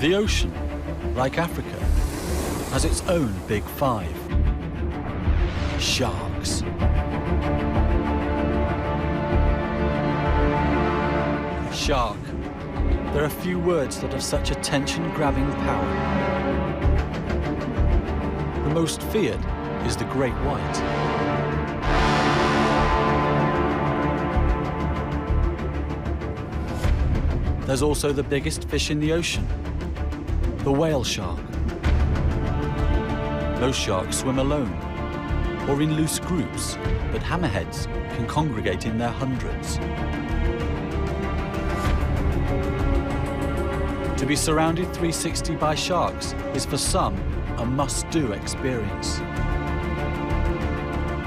The ocean, like Africa, has its own big five. Sharks. Shark. There are few words that have such attention-grabbing power. The most feared is the great white. There's also the biggest fish in the ocean, the whale shark. Most sharks swim alone or in loose groups, but hammerheads can congregate in their hundreds. To be surrounded 360 by sharks is for some a must-do experience.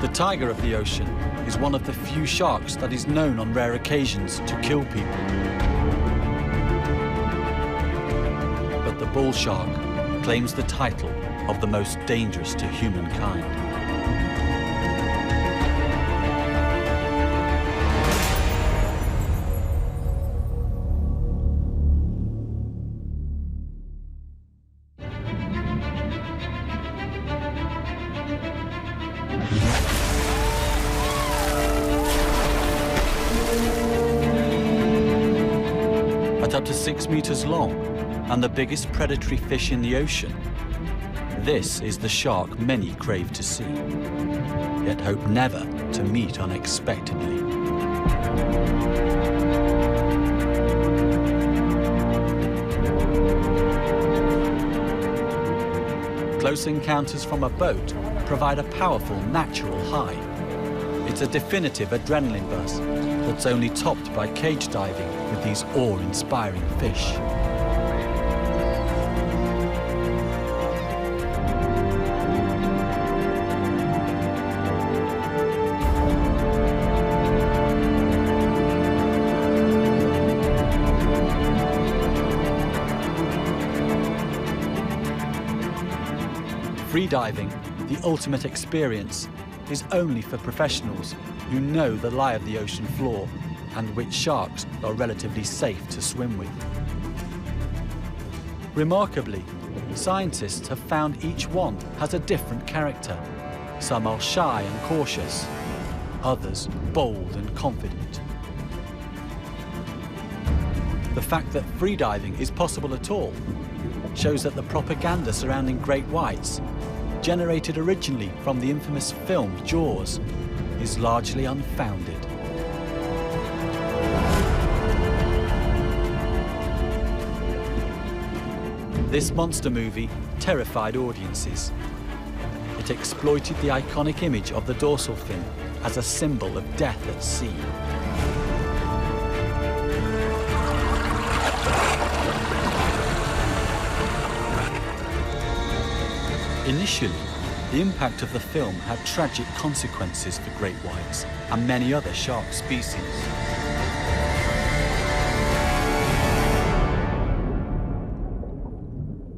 The tiger of the ocean is one of the few sharks that is known on rare occasions to kill people. But the bull shark claims the title of the most dangerous to humankind. At up to 6 meters long and the biggest predatory fish in the ocean, this is the shark many crave to see, yet hope never to meet unexpectedly. Close encounters from a boat provide a powerful natural high. It's a definitive adrenaline buzz that's only topped by cage diving with these awe-inspiring fish. Freediving, the ultimate experience, is only for professionals who know the lie of the ocean floor and which sharks are relatively safe to swim with. Remarkably, scientists have found each one has a different character. Some are shy and cautious, others bold and confident. The fact that freediving is possible at all shows that the propaganda surrounding great whites, generated originally from the infamous film Jaws, is largely unfounded. This monster movie terrified audiences. It exploited the iconic image of the dorsal fin as a symbol of death at sea. Initially, the impact of the film had tragic consequences for great whites and many other shark species.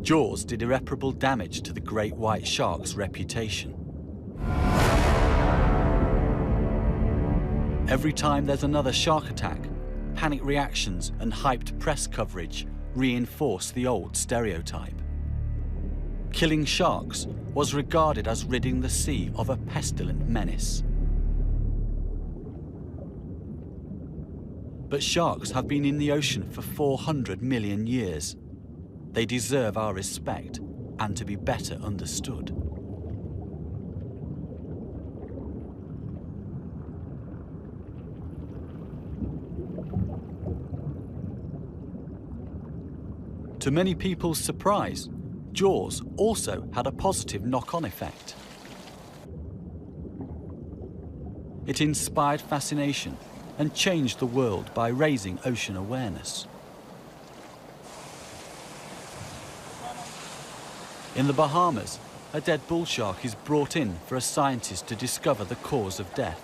Jaws did irreparable damage to the great white shark's reputation. Every time there's another shark attack, panic reactions and hyped press coverage reinforce the old stereotype. Killing sharks was regarded as ridding the sea of a pestilent menace. But sharks have been in the ocean for 400 million years. They deserve our respect and to be better understood. To many people's surprise, Jaws also had a positive knock-on effect. It inspired fascination and changed the world by raising ocean awareness. In the Bahamas, a dead bull shark is brought in for a scientist to discover the cause of death.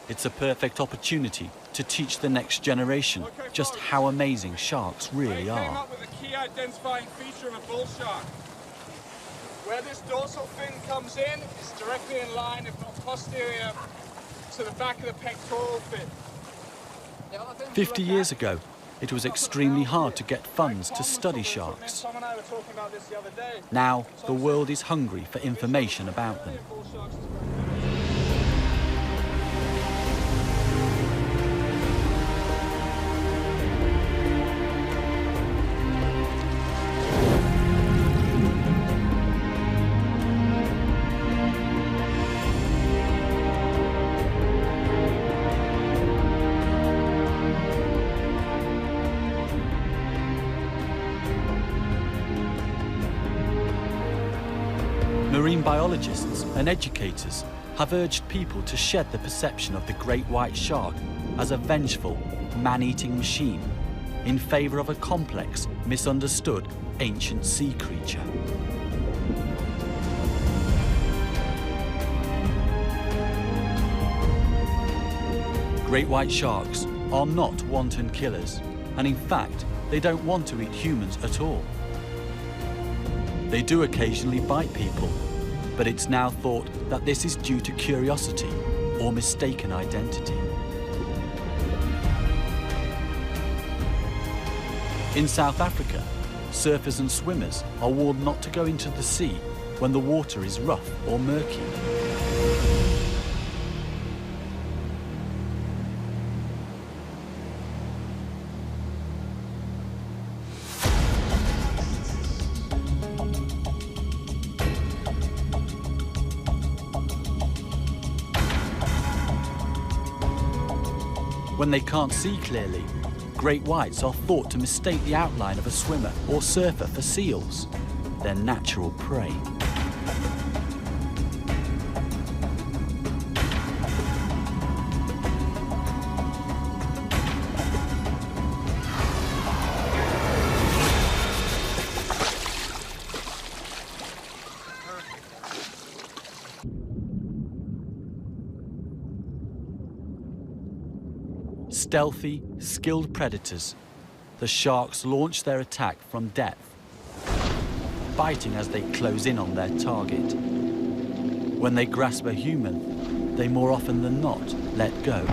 It's a perfect opportunity to teach the next generation just how amazing sharks really are. They came up with a key identifying feature of a bull shark. Where this dorsal fin comes in is directly in line, if not posterior, to the back of the pectoral fin. 50 years ago, it was extremely hard to get funds to study sharks. Tom and I were talking about this the other day. Now, the world is hungry for information about them. Marine biologists and educators have urged people to shed the perception of the great white shark as a vengeful, man-eating machine in favour of a complex, misunderstood, ancient sea creature. Great white sharks are not wanton killers, and in fact, they don't want to eat humans at all. They do occasionally bite people, but it's now thought that this is due to curiosity or mistaken identity. In South Africa, surfers and swimmers are warned not to go into the sea when the water is rough or murky. When they can't see clearly, great whites are thought to mistake the outline of a swimmer or surfer for seals, their natural prey. Stealthy, skilled predators, the sharks launch their attack from depth, biting as they close in on their target. When they grasp a human, they more often than not let go.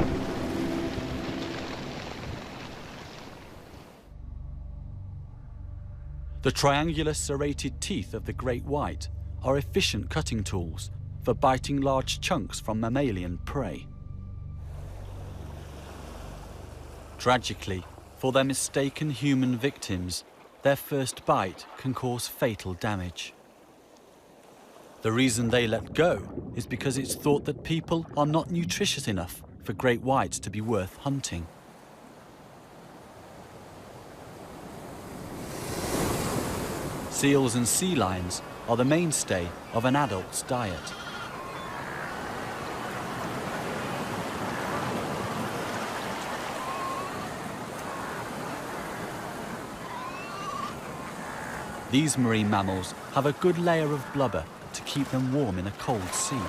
The triangular serrated teeth of the great white are efficient cutting tools for biting large chunks from mammalian prey. Tragically, for their mistaken human victims, their first bite can cause fatal damage. The reason they let go is because it's thought that people are not nutritious enough for great whites to be worth hunting. Seals and sea lions are the mainstay of an adult's diet. These marine mammals have a good layer of blubber to keep them warm in a cold sea.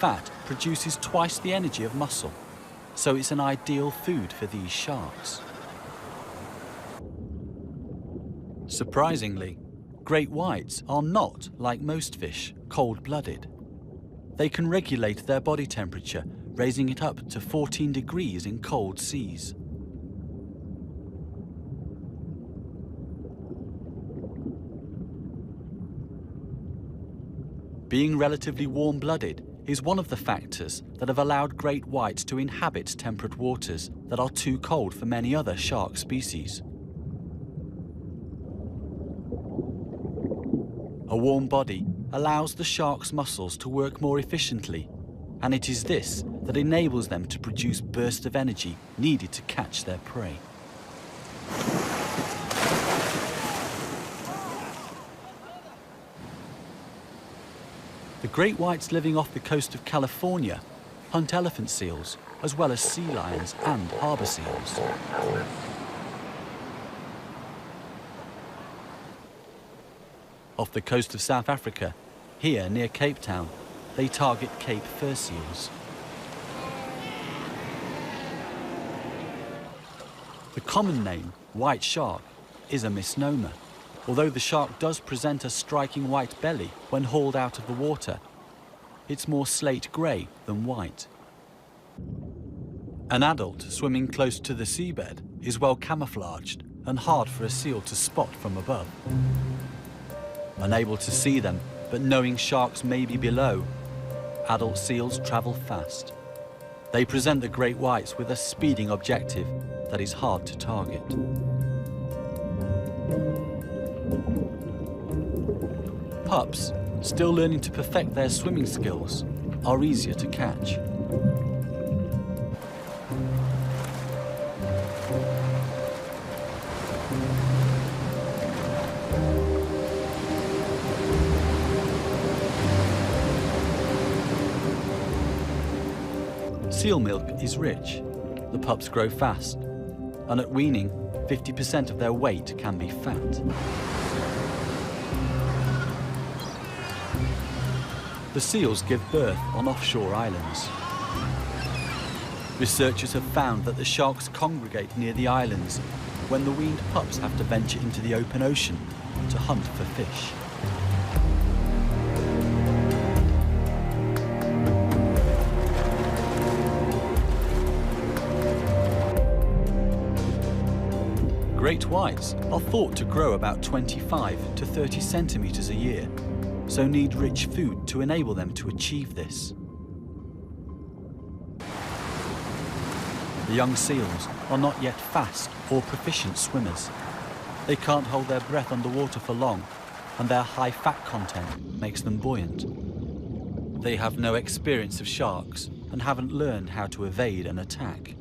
Fat produces twice the energy of muscle, so it's an ideal food for these sharks. Surprisingly, great whites are not, like most fish, cold-blooded. They can regulate their body temperature, raising it up to 14 degrees in cold seas. Being relatively warm-blooded is one of the factors that have allowed great whites to inhabit temperate waters that are too cold for many other shark species. A warm body allows the shark's muscles to work more efficiently, and it is this that enables them to produce bursts of energy needed to catch their prey. The great whites living off the coast of California hunt elephant seals, as well as sea lions and harbour seals. Off the coast of South Africa, here near Cape Town, they target Cape fur seals. The common name, white shark, is a misnomer. Although the shark does present a striking white belly when hauled out of the water, it's more slate grey than white. An adult swimming close to the seabed is well camouflaged and hard for a seal to spot from above. Unable to see them, but knowing sharks may be below, adult seals travel fast. They present the great whites with a speeding objective that is hard to target. Pups, still learning to perfect their swimming skills, are easier to catch. Seal milk is rich. The pups grow fast, and at weaning, 50% of their weight can be fat. The seals give birth on offshore islands. Researchers have found that the sharks congregate near the islands when the weaned pups have to venture into the open ocean to hunt for fish. Great whites are thought to grow about 25 to 30 centimeters a year, so need rich food to enable them to achieve this. The young seals are not yet fast or proficient swimmers. They can't hold their breath underwater for long, and their high fat content makes them buoyant. They have no experience of sharks and haven't learned how to evade an attack.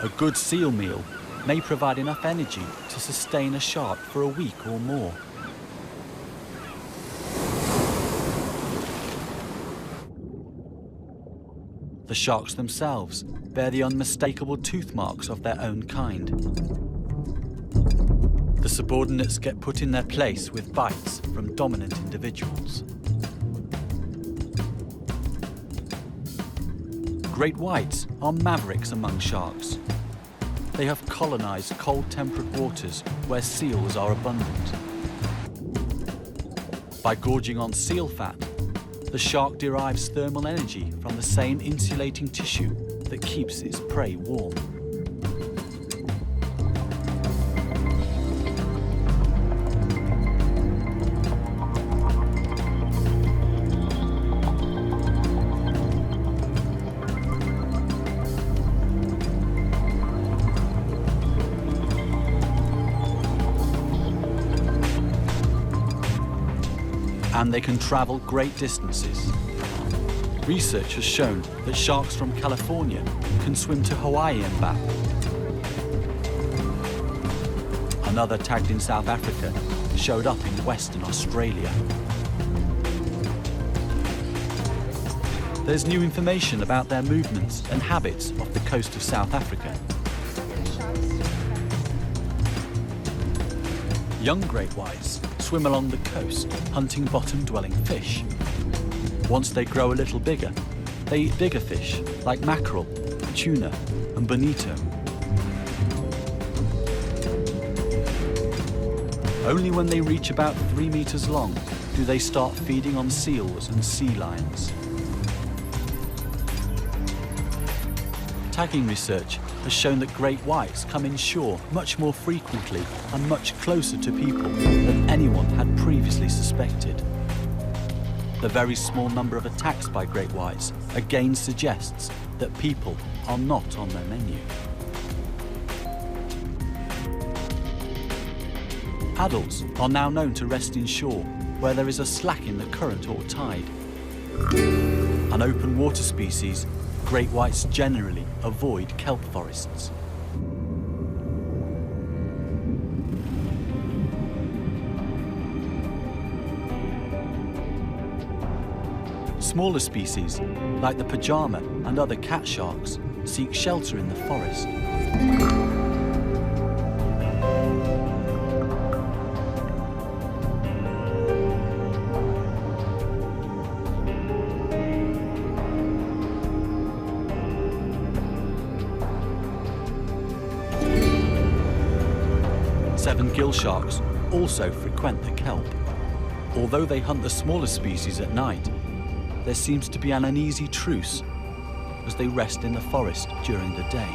A good seal meal may provide enough energy to sustain a shark for a week or more. The sharks themselves bear the unmistakable tooth marks of their own kind. The subordinates get put in their place with bites from dominant individuals. Great whites are mavericks among sharks. They have colonized cold temperate waters where seals are abundant. By gorging on seal fat, the shark derives thermal energy from the same insulating tissue that keeps its prey warm. And they can travel great distances. Research has shown that sharks from California can swim to Hawaii and back. Another tagged in South Africa showed up in Western Australia. There's new information about their movements and habits off the coast of South Africa. Young great whites swim along the coast, hunting bottom-dwelling fish. Once they grow a little bigger, they eat bigger fish like mackerel, tuna, and bonito. Only when they reach about 3 meters long do they start feeding on seals and sea lions. Tagging research has shown that great whites come inshore much more frequently and much closer to people than anyone had previously suspected. The very small number of attacks by great whites again suggests that people are not on their menu. Adults are now known to rest inshore where there is a slack in the current or tide. An open water species, great whites generally avoid kelp forests. Smaller species, like the pajama and other cat sharks, seek shelter in the forest. Seven-gill sharks also frequent the kelp. Although they hunt the smaller species at night, there seems to be an uneasy truce as they rest in the forest during the day.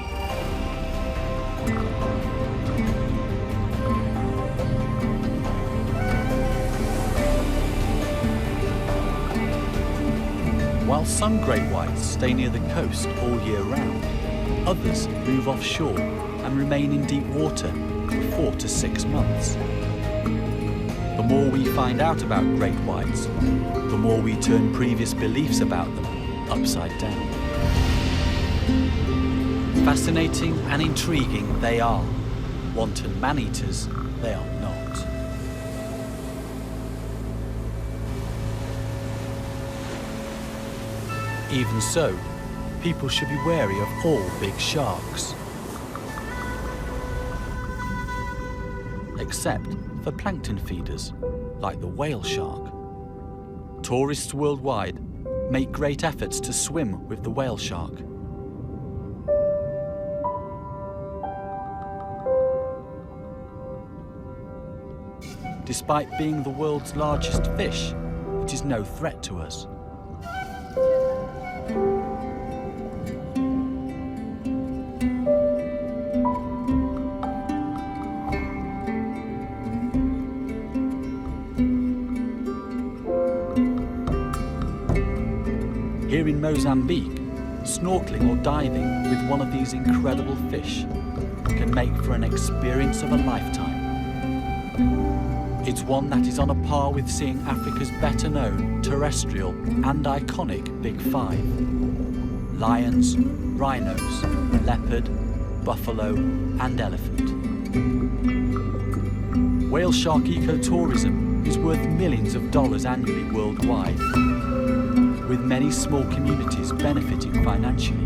While some great whites stay near the coast all year round, others move offshore and remain in deep water for 4 to 6 months. The more we find out about great whites, the more we turn previous beliefs about them upside down. Fascinating and intriguing they are. Wanton man-eaters they are not. Even so, people should be wary of all big sharks. Except for plankton feeders, like the whale shark. Tourists worldwide make great efforts to swim with the whale shark. Despite being the world's largest fish, it is no threat to us. Here in Mozambique, snorkeling or diving with one of these incredible fish can make for an experience of a lifetime. It's one that is on a par with seeing Africa's better known terrestrial and iconic Big Five: lions, rhinos, leopard, buffalo and elephant. Whale shark ecotourism is worth millions of dollars annually worldwide, with many small communities benefiting financially.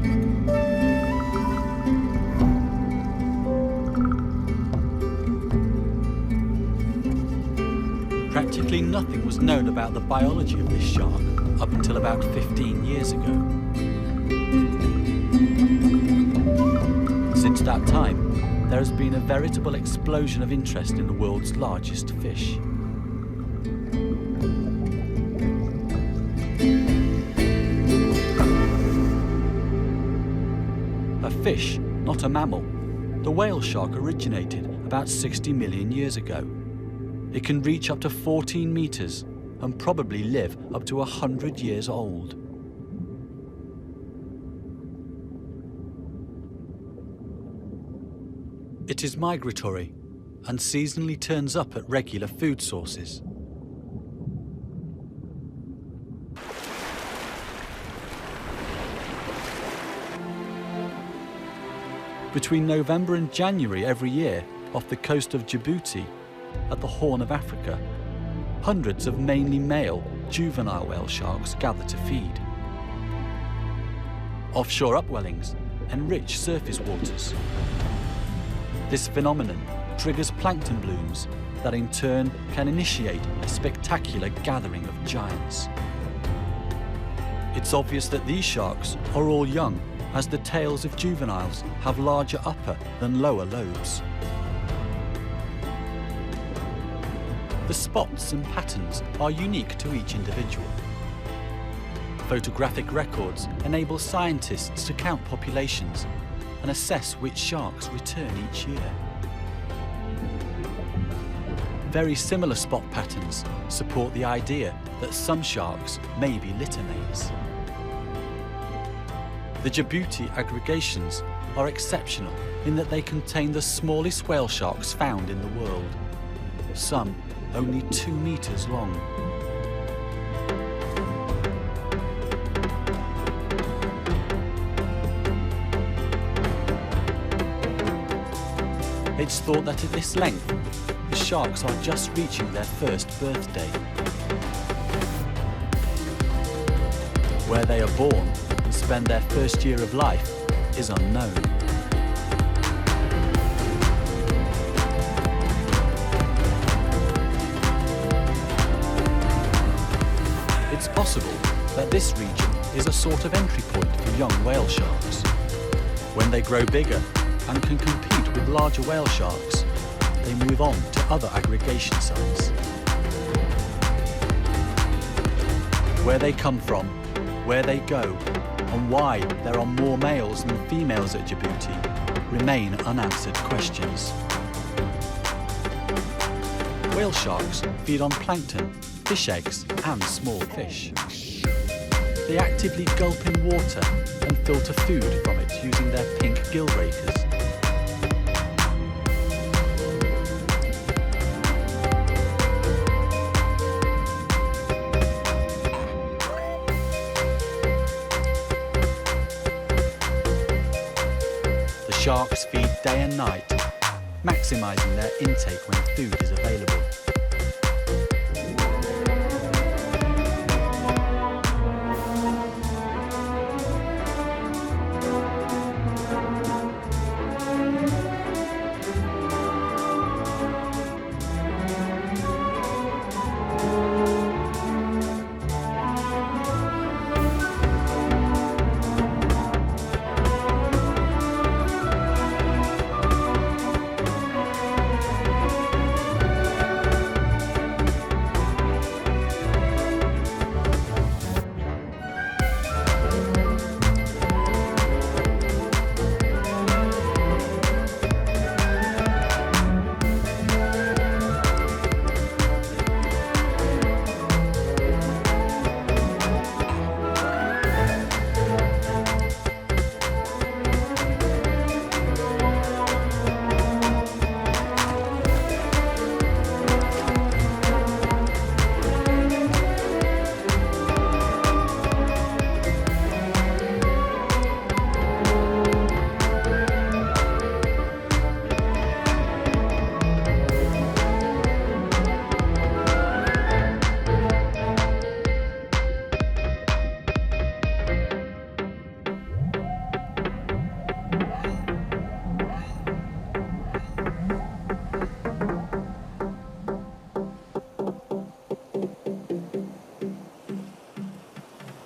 Practically nothing was known about the biology of this shark up until about 15 years ago. Since that time, there has been a veritable explosion of interest in the world's largest fish. A fish, not a mammal, the whale shark originated about 60 million years ago. It can reach up to 14 meters and probably live up to 100 years old. It is migratory and seasonally turns up at regular food sources. Between November and January every year, off the coast of Djibouti, at the Horn of Africa, hundreds of mainly male juvenile whale sharks gather to feed. Offshore upwellings enrich surface waters. This phenomenon triggers plankton blooms that in turn can initiate a spectacular gathering of giants. It's obvious that these sharks are all young, as the tails of juveniles have larger upper than lower lobes. The spots and patterns are unique to each individual. Photographic records enable scientists to count populations and assess which sharks return each year. Very similar spot patterns support the idea that some sharks may be littermates. The Djibouti aggregations are exceptional in that they contain the smallest whale sharks found in the world, some only 2 meters long. It's thought that at this length, the sharks are just reaching their first birthday. Where they are born and spend their first year of life is unknown. It's possible that this region is a sort of entry point for young whale sharks. When they grow bigger and can compete with larger whale sharks, they move on to other aggregation sites. Where they come from, where they go, and why there are more males than females at Djibouti remain unanswered questions. Whale sharks feed on plankton, fish eggs and small fish. They actively gulp in water and filter food from it using their pink gill rakers. The sharks feed day and night, maximising their intake when food is available.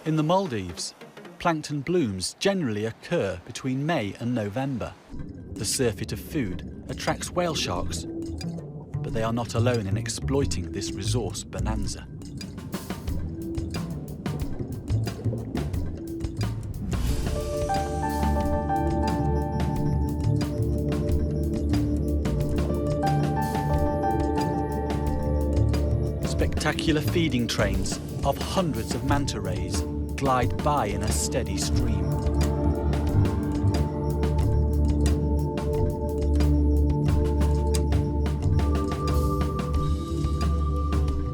In the Maldives, plankton blooms generally occur between May and November. The surfeit of food attracts whale sharks, but they are not alone in exploiting this resource bonanza. Spectacular feeding trains of hundreds of manta rays glide by in a steady stream.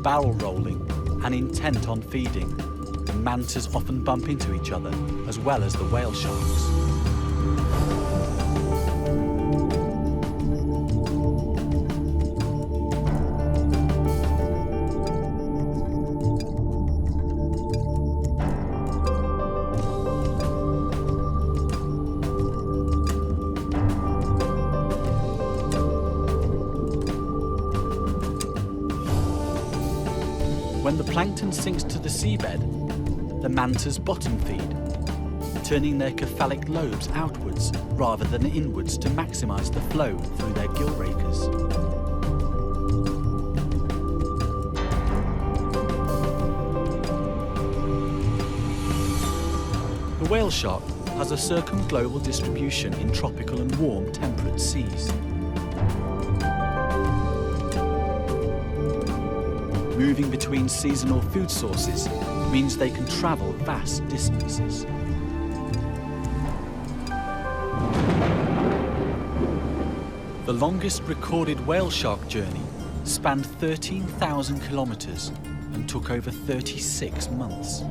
Barrel rolling and intent on feeding, the mantas often bump into each other as well as the whale sharks. When the plankton sinks to the seabed, the mantas bottom feed, turning their cephalic lobes outwards rather than inwards to maximize the flow through their gill rakers. The whale shark has a circumglobal distribution in tropical and warm temperate seas. Moving between seasonal food sources means they can travel vast distances. The longest recorded whale shark journey spanned 13,000 kilometers and took over 36 months.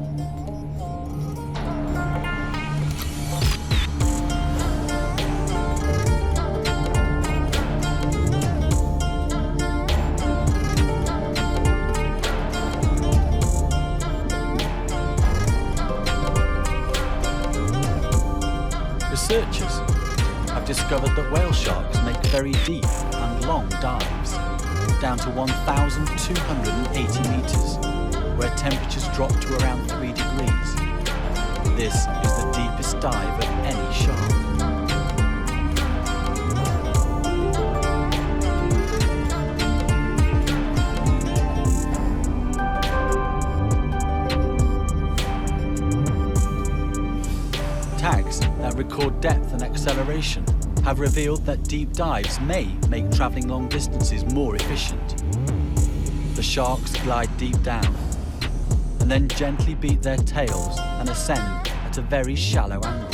Researchers have discovered that whale sharks make very deep and long dives, down to 1,280 meters, where temperatures drop to around 3 degrees. This is the deepest dive of any shark. Tags that record depth and acceleration have revealed that deep dives may make travelling long distances more efficient. The sharks glide deep down and then gently beat their tails and ascend at a very shallow angle.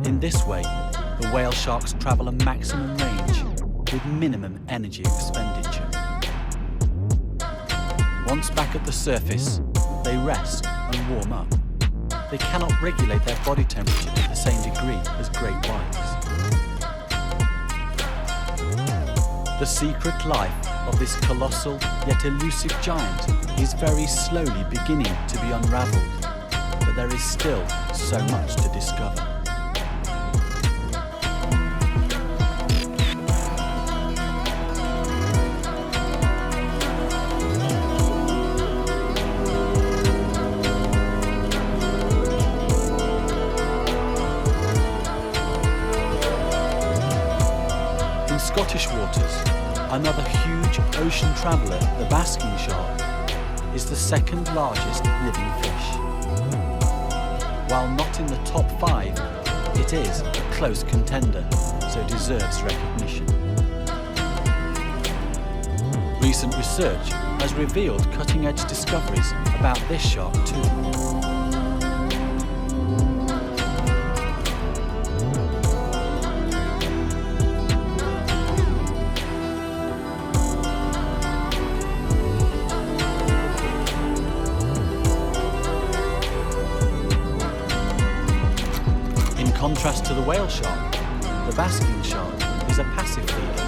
In this way, the whale sharks travel a maximum range with minimum energy expenditure. Once back at the surface, they rest and warm up. They cannot regulate their body temperature to the same degree as great whites. The secret life of this colossal yet elusive giant is very slowly beginning to be unravelled, but there is still so much to discover. Scottish waters, another huge ocean traveller, the basking shark, is the second largest living fish. While not in the top 5, it is a close contender, so deserves recognition. Recent research has revealed cutting-edge discoveries about this shark too. In contrast to the whale shark, the basking shark is a passive feeder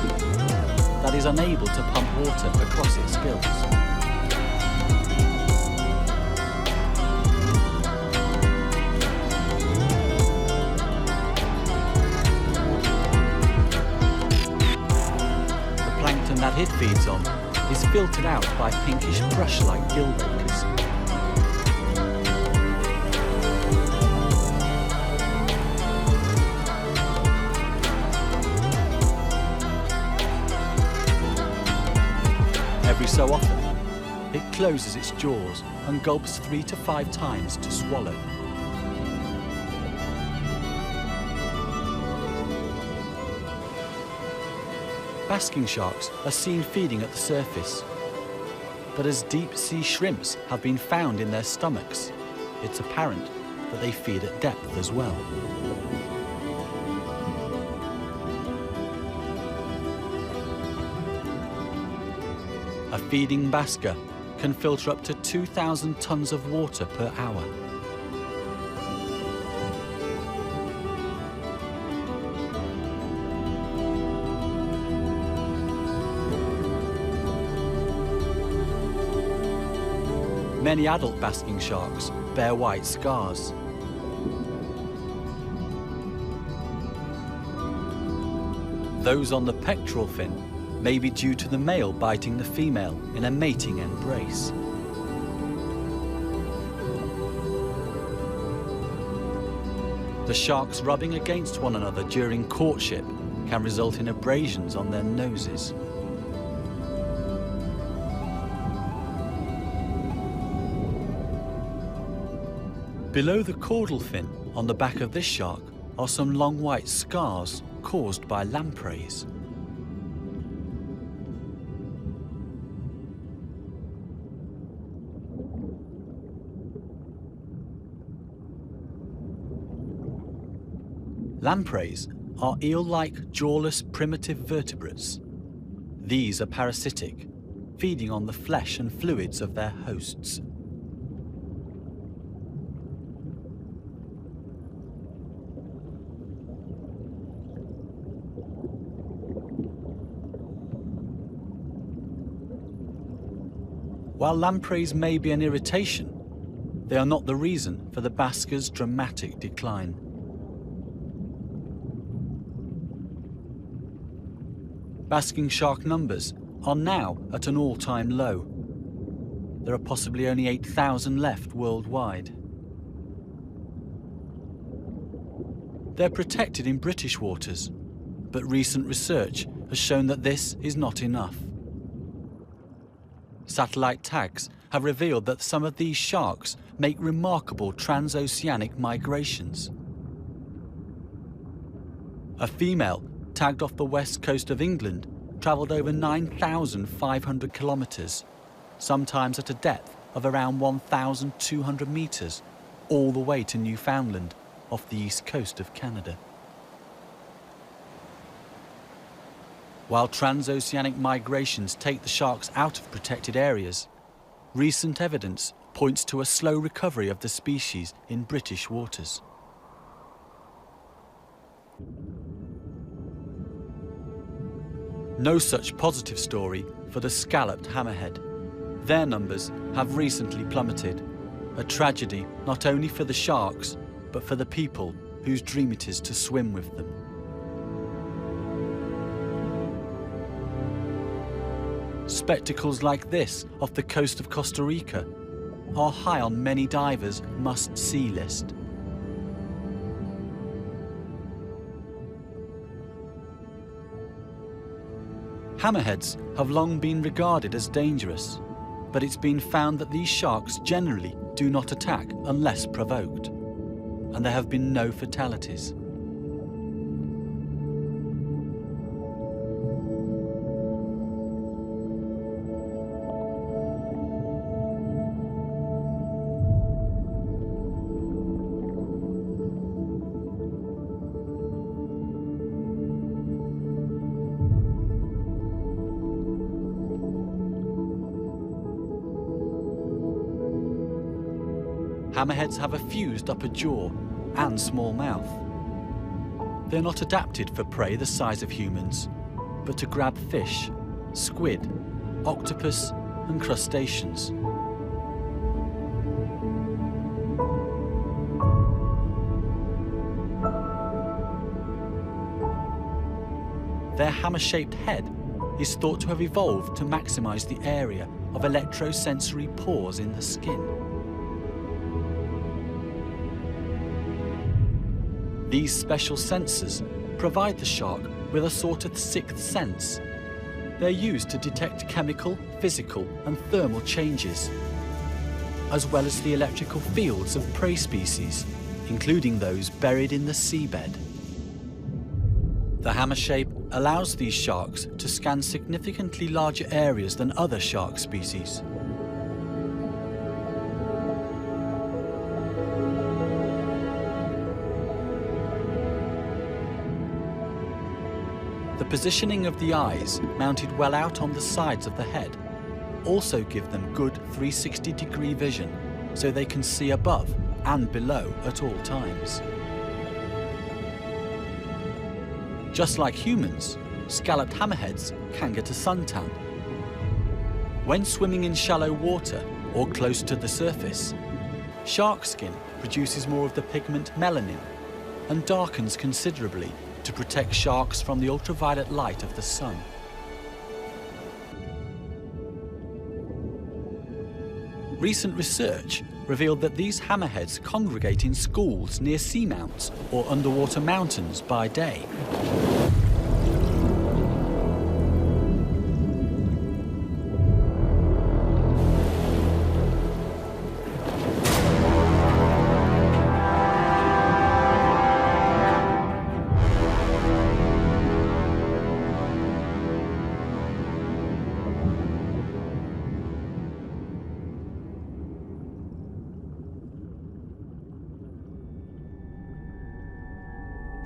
that is unable to pump water across its gills. The plankton that it feeds on is filtered out by pinkish brush-like gill rakers. Every so often, it closes its jaws and gulps 3 to 5 times to swallow. Basking sharks are seen feeding at the surface, but as deep sea shrimps have been found in their stomachs, it's apparent that they feed at depth as well. A feeding basker can filter up to 2,000 tons of water per hour. Many adult basking sharks bear white scars. Those on the pectoral fin may be due to the male biting the female in a mating embrace. The sharks rubbing against one another during courtship can result in abrasions on their noses. Below the caudal fin on the back of this shark are some long white scars caused by lampreys. Lampreys are eel-like jawless primitive vertebrates. These are parasitic, feeding on the flesh and fluids of their hosts. While lampreys may be an irritation, they are not the reason for the basker's dramatic decline. Basking shark numbers are now at an all-time low. There are possibly only 8,000 left worldwide. They're protected in British waters, but recent research has shown that this is not enough. Satellite tags have revealed that some of these sharks make remarkable transoceanic migrations. A female tagged off the west coast of England travelled over 9,500 kilometres, sometimes at a depth of around 1,200 metres, all the way to Newfoundland, off the east coast of Canada. While transoceanic migrations take the sharks out of protected areas, recent evidence points to a slow recovery of the species in British waters. No such positive story for the scalloped hammerhead. Their numbers have recently plummeted, a tragedy not only for the sharks, but for the people whose dream it is to swim with them. Spectacles like this off the coast of Costa Rica are high on many divers' must-see list. Hammerheads have long been regarded as dangerous, but it's been found that these sharks generally do not attack unless provoked, and there have been no fatalities. Hammerheads have a fused upper jaw and small mouth. They're not adapted for prey the size of humans, but to grab fish, squid, octopus, and crustaceans. Their hammer-shaped head is thought to have evolved to maximize the area of electrosensory pores in the skin. These special sensors provide the shark with a sort of sixth sense. They're used to detect chemical, physical, and thermal changes, as well as the electrical fields of prey species, including those buried in the seabed. The hammer shape allows these sharks to scan significantly larger areas than other shark species. The positioning of the eyes, mounted well out on the sides of the head, also give them good 360-degree vision, so they can see above and below at all times. Just like humans, scalloped hammerheads can get a suntan. When swimming in shallow water or close to the surface, shark skin produces more of the pigment melanin and darkens considerably to protect sharks from the ultraviolet light of the sun. Recent research revealed that these hammerheads congregate in schools near seamounts or underwater mountains by day.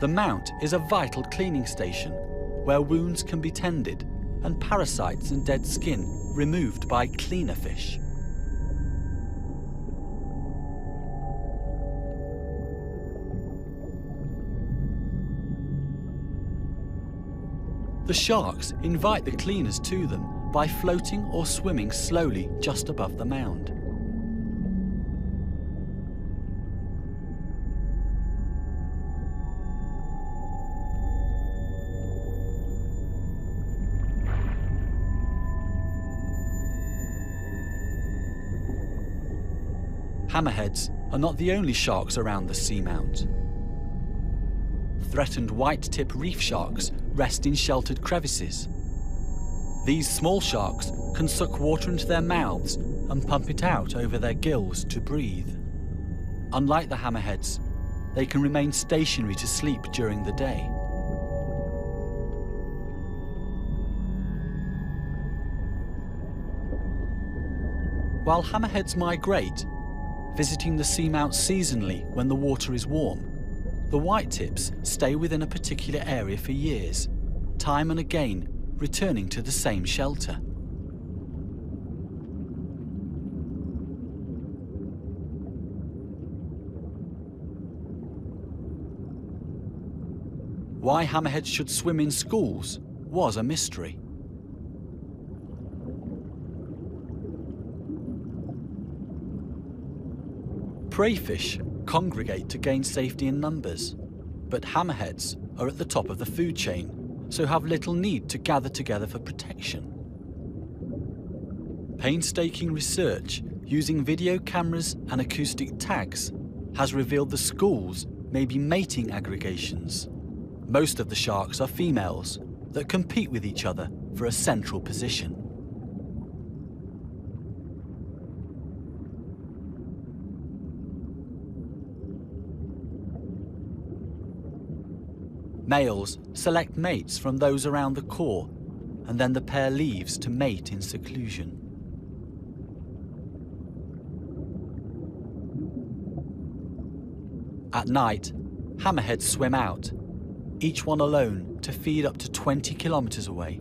The mount is a vital cleaning station where wounds can be tended and parasites and dead skin removed by cleaner fish. The sharks invite the cleaners to them by floating or swimming slowly just above the mound. Hammerheads are not the only sharks around the seamount. Threatened white-tip reef sharks rest in sheltered crevices. These small sharks can suck water into their mouths and pump it out over their gills to breathe. Unlike the hammerheads, they can remain stationary to sleep during the day. While hammerheads migrate, visiting the seamount seasonally when the water is warm, the whitetips stay within a particular area for years, time and again returning to the same shelter. Why hammerheads should swim in schools was a mystery. Prey fish congregate to gain safety in numbers, but hammerheads are at the top of the food chain, so have little need to gather together for protection. Painstaking research using video cameras and acoustic tags has revealed the schools may be mating aggregations. Most of the sharks are females that compete with each other for a central position. Males select mates from those around the core, and then the pair leaves to mate in seclusion. At night, hammerheads swim out, each one alone to feed up to 20 kilometers away.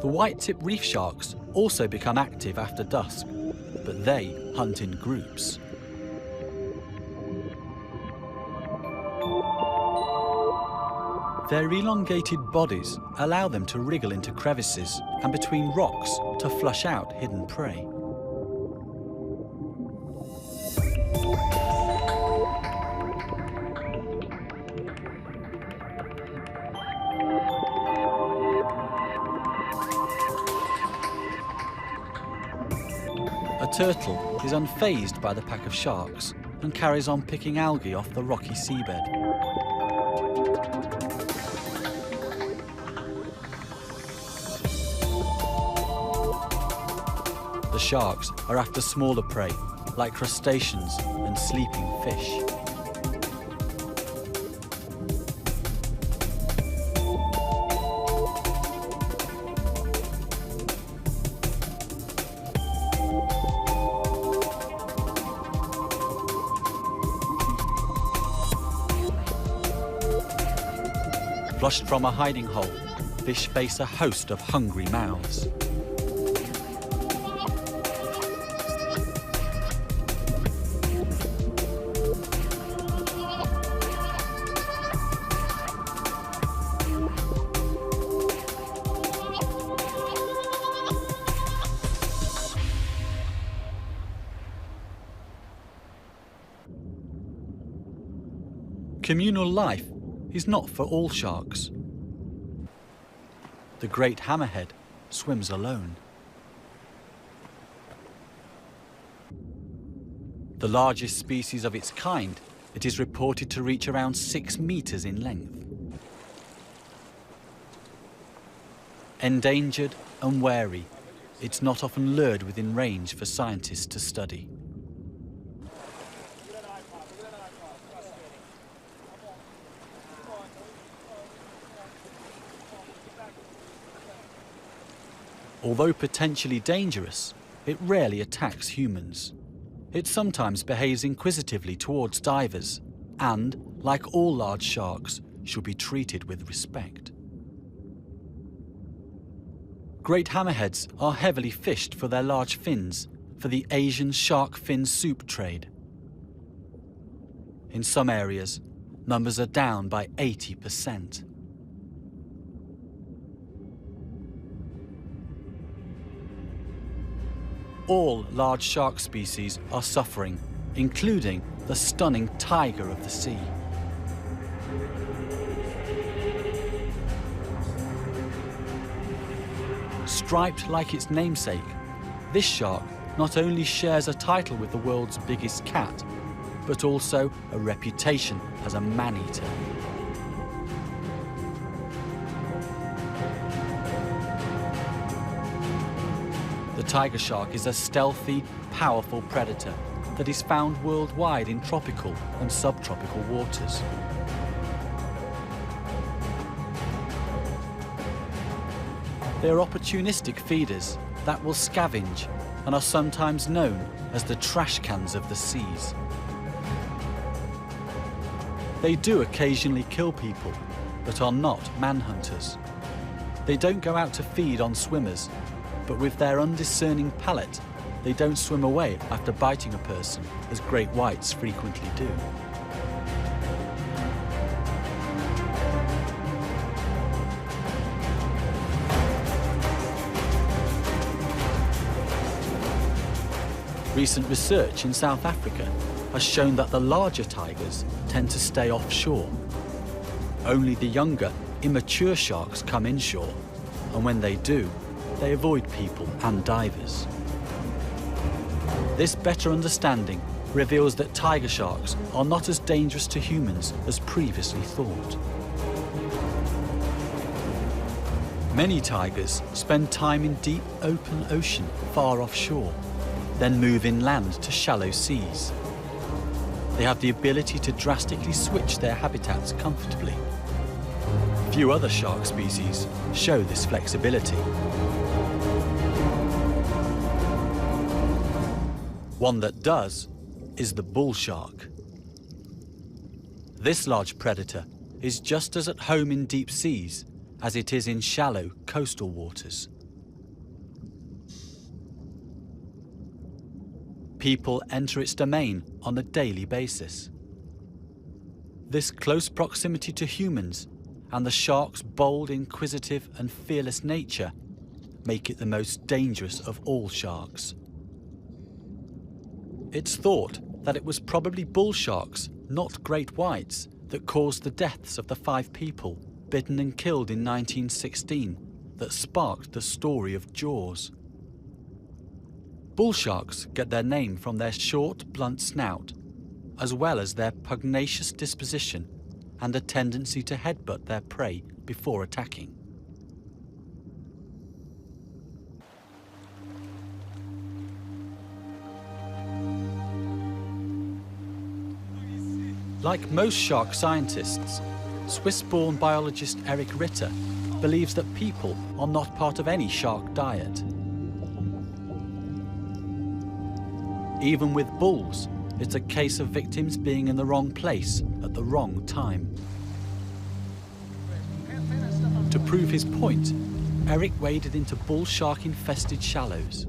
The white-tip reef sharks also become active after dusk, but they hunt in groups. Their elongated bodies allow them to wriggle into crevices and between rocks to flush out hidden prey. A turtle is unfazed by the pack of sharks and carries on picking algae off the rocky seabed. The sharks are after smaller prey, like crustaceans and sleeping fish. Flushed from a hiding hole, fish face a host of hungry mouths. Communal life is not for all sharks. The great hammerhead swims alone. The largest species of its kind, it is reported to reach around 6 meters in length. Endangered and wary, it's not often lured within range for scientists to study. Although potentially dangerous, it rarely attacks humans. It sometimes behaves inquisitively towards divers and, like all large sharks, should be treated with respect. Great hammerheads are heavily fished for their large fins for the Asian shark fin soup trade. In some areas, numbers are down by 80%. All large shark species are suffering, including the stunning tiger of the sea. Striped like its namesake, this shark not only shares a title with the world's biggest cat, but also a reputation as a man-eater. The tiger shark is a stealthy, powerful predator that is found worldwide in tropical and subtropical waters. They are opportunistic feeders that will scavenge and are sometimes known as the trash cans of the seas. They do occasionally kill people, but are not manhunters. They don't go out to feed on swimmers, but with their undiscerning palate, they don't swim away after biting a person, as great whites frequently do. Recent research in South Africa has shown that the larger tigers tend to stay offshore. Only the younger, immature sharks come inshore, and when they do, they avoid people and divers. This better understanding reveals that tiger sharks are not as dangerous to humans as previously thought. Many tigers spend time in deep open ocean far offshore, then move inland to shallow seas. They have the ability to drastically switch their habitats comfortably. Few other shark species show this flexibility. One that does is the bull shark. This large predator is just as at home in deep seas as it is in shallow coastal waters. People enter its domain on a daily basis. This close proximity to humans and the shark's bold, inquisitive and fearless nature make it the most dangerous of all sharks. It's thought that it was probably bull sharks, not great whites, that caused the deaths of the 5 people bitten and killed in 1916 that sparked the story of Jaws. Bull sharks get their name from their short, blunt snout, as well as their pugnacious disposition and a tendency to headbutt their prey before attacking. Like most shark scientists, Swiss-born biologist Eric Ritter believes that people are not part of any shark diet. Even with bulls, it's a case of victims being in the wrong place at the wrong time. To prove his point, Eric waded into bull shark-infested shallows.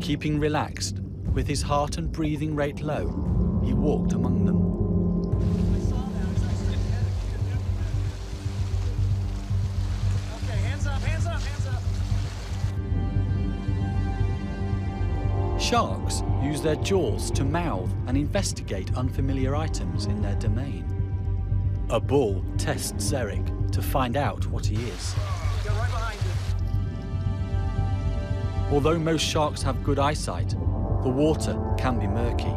Keeping relaxed, with his heart and breathing rate low, he walked among them. Sharks use their jaws to mouth and investigate unfamiliar items in their domain. A bull tests Eric to find out what he is. Get right behind you. Although most sharks have good eyesight, the water can be murky.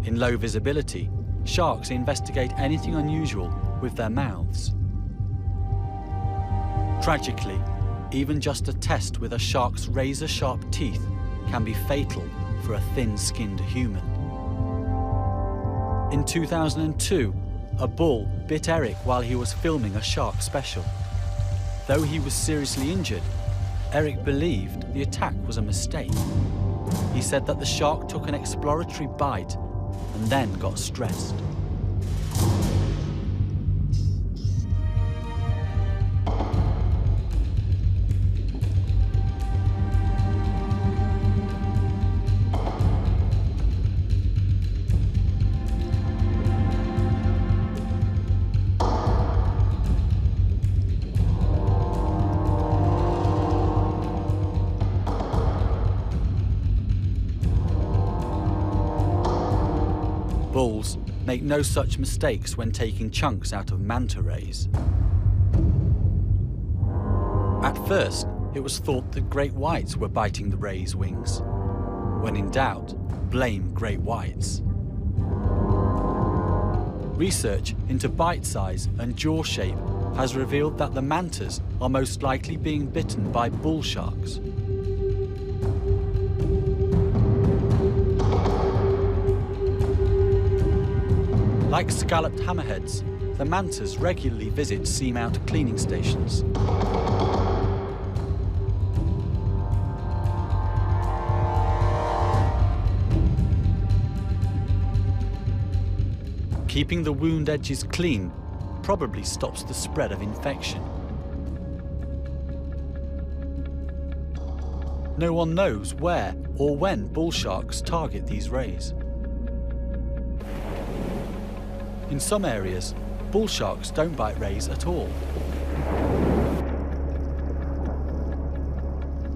In low visibility, sharks investigate anything unusual with their mouths. Tragically, even just a test with a shark's razor-sharp teeth can be fatal for a thin-skinned human. In 2002, a bull bit Eric while he was filming a shark special. Though he was seriously injured, Eric believed the attack was a mistake. He said that the shark took an exploratory bite and then got stressed. Bulls make no such mistakes when taking chunks out of manta rays. At first, it was thought that great whites were biting the rays' wings. When in doubt, blame great whites. Research into bite size and jaw shape has revealed that the mantas are most likely being bitten by bull sharks. Like scalloped hammerheads, the mantas regularly visit seamount cleaning stations. Keeping the wound edges clean probably stops the spread of infection. No one knows where or when bull sharks target these rays. In some areas, bull sharks don't bite rays at all.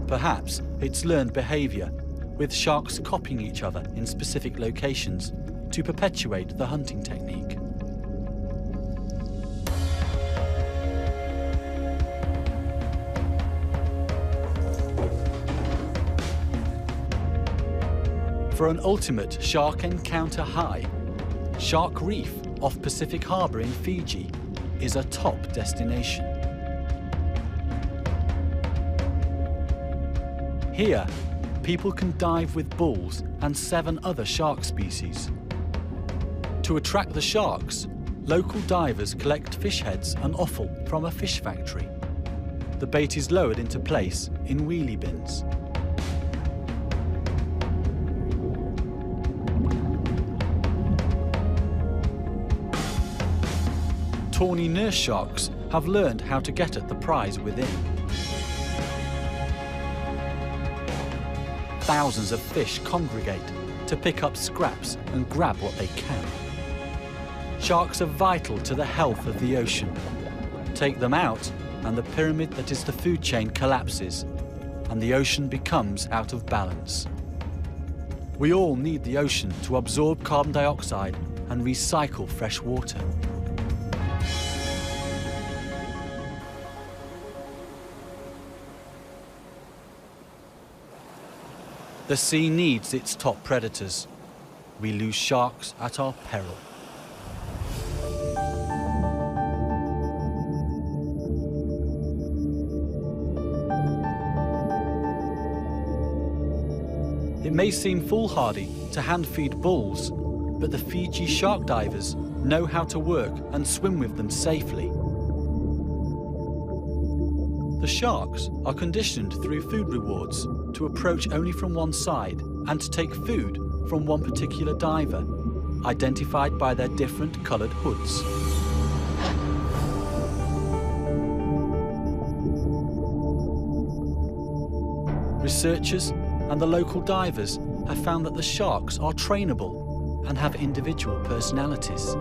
Perhaps it's learned behavior, with sharks copying each other in specific locations to perpetuate the hunting technique. For an ultimate shark encounter high, Shark Reef off Pacific Harbour in Fiji is a top destination. Here, people can dive with bulls and 7 other shark species. To attract the sharks, local divers collect fish heads and offal from a fish factory. The bait is lowered into place in wheelie bins. Tawny nurse sharks have learned how to get at the prize within. Thousands of fish congregate to pick up scraps and grab what they can. Sharks are vital to the health of the ocean. Take them out and the pyramid that is the food chain collapses and the ocean becomes out of balance. We all need the ocean to absorb carbon dioxide and recycle fresh water. The sea needs its top predators. We lose sharks at our peril. It may seem foolhardy to hand-feed bulls, but the Fiji shark divers know how to work and swim with them safely. The sharks are conditioned through food rewards to approach only from one side and to take food from one particular diver, identified by their different coloured hoods. Researchers and the local divers have found that the sharks are trainable and have individual personalities.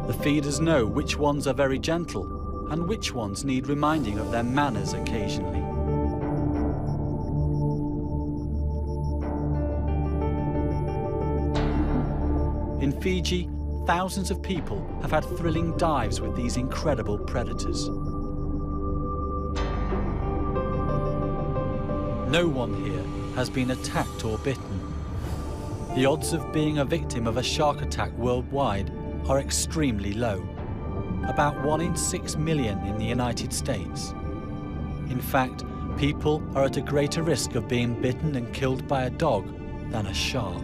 The feeders know which ones are very gentle and which ones need reminding of their manners occasionally. In Fiji, thousands of people have had thrilling dives with these incredible predators. No one here has been attacked or bitten. The odds of being a victim of a shark attack worldwide are extremely low, about 1 in 6 million in the United States. In fact, people are at a greater risk of being bitten and killed by a dog than a shark.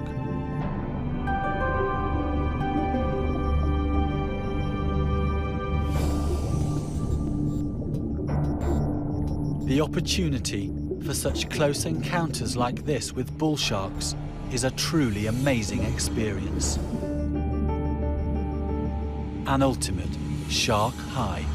The opportunity for such close encounters like this with bull sharks is a truly amazing experience. An ultimate shark high.